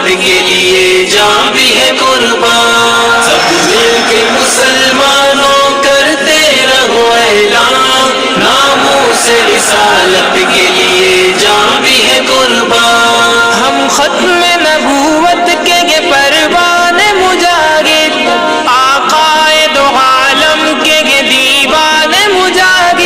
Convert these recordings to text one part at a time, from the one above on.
کے لیے جان بھی ہے قربان. سب مل کے مسلمانوں کرتے رہو اعلان, ناموس رسالت کے لیے جان بھی ہے قربان. ہم ختم نبوت کے یہ پروان مجاہد, آقائے دو عالم کے یہ دیوان مجاہد.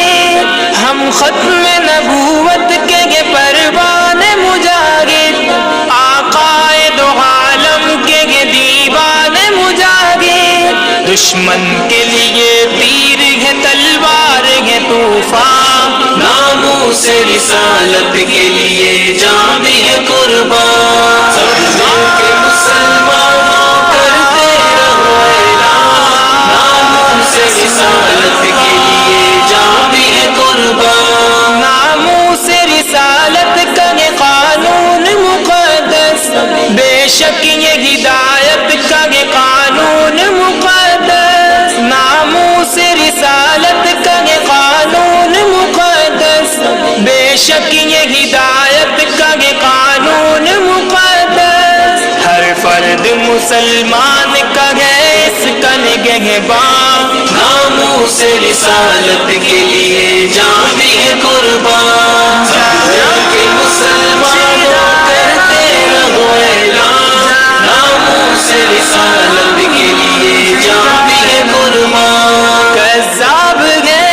ہم ختم نبوت کے یہ پروان مجاہد, آقائے دو عالم کے یہ دیوان مجاہد. دشمن کے لیے تیر ہے تلوار ہے طوفان, ناموس رسالت کے لیے جان بھی ہے قربان. سب مل کے مسلمانوں کرتے رہو اعلان, ناموس رسالت کے لیے جان بھی ہے قربان. ناموس رسالت کا یہ قانون مقدس, بے شک یہ ہدایت کا یہ قانون مقدس. ناموس رسالت کا یہ قانون مقدس, بے شک یہ ہدایت کا یہ قانون مقدس. ہر فرد مسلمان کا ہے اس کا نگہبان, ناموس رسالت کے لیے جان بھی ہے قربان. سب مل کے مسلمانوں کرتے رہو اعلان, ناموس رسالت کے لیے جان بھی ہے قربان. کذاب گئے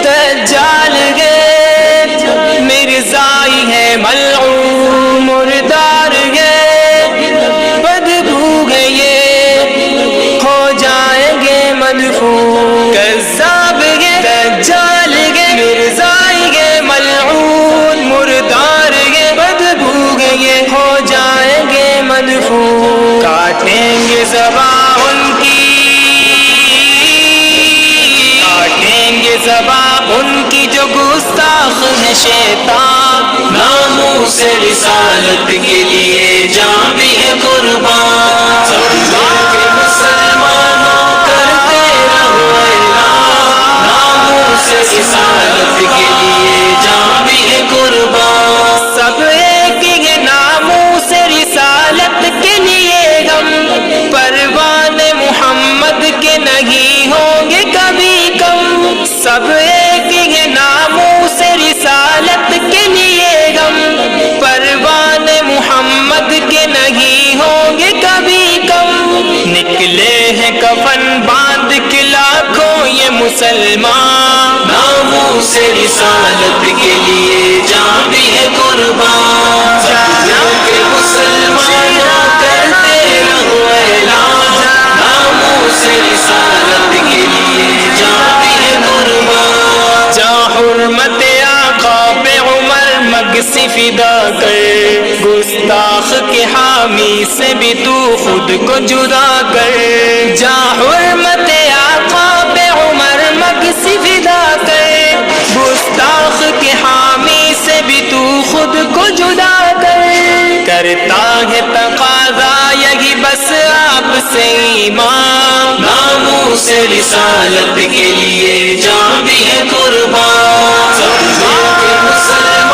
دجال گئے, مرزائی ہے ملعون مردار گئے, بدبو گئے ہو جائیں گے مدفون. کذاب گئے دجال گئے, مرزائی گئے ملعون مردار گئے, بدبو گئے ہو جائیں گے مدفون. کاٹیں گے زبان ان کی, کاٹیں گے زبان ان کی جو گستاخ ہے شیطان. ناموس رسالت کے لیے جان بھی ہے قربان. سب مل کے مسلمانوں کرتے رہو اعلان, ناموس رسالت کے لیے جان بھی ہے قربان. سب ایک ہی ناموس رسالت کے لیے ہم پروان محمد کے نہیں ہوں گے کبھی کم. سب ایک ہی ناموس رسالت کے لیے ہم پروان محمد کے نہیں ہوں گے کبھی کم. نکلے ہیں کفن باندھ کے لاکھوں یہ مسلمان, ناموس رسالت کے لیے جان بھی ہے قربان. سب مل کے مسلمانوں کرتے رہو اعلان, ناموس رسالت کے لیے جان بھی ہے قربان. جا حرمت آقا پہ عمر مگس فدا کر, گستاخ کے حامی سے بھی تو خود کو جدا کر. جا حرمت آقا پہ عمر مگس فدا کر, گستاخ کے حامی سے بھی تو خود کو جدا کر. کرتا ہے تقاضا یہی بس آپ سے ایمان, ناموس رسالت کے لیے جان بھی ہے قربان. سب مل کے مسلمانوں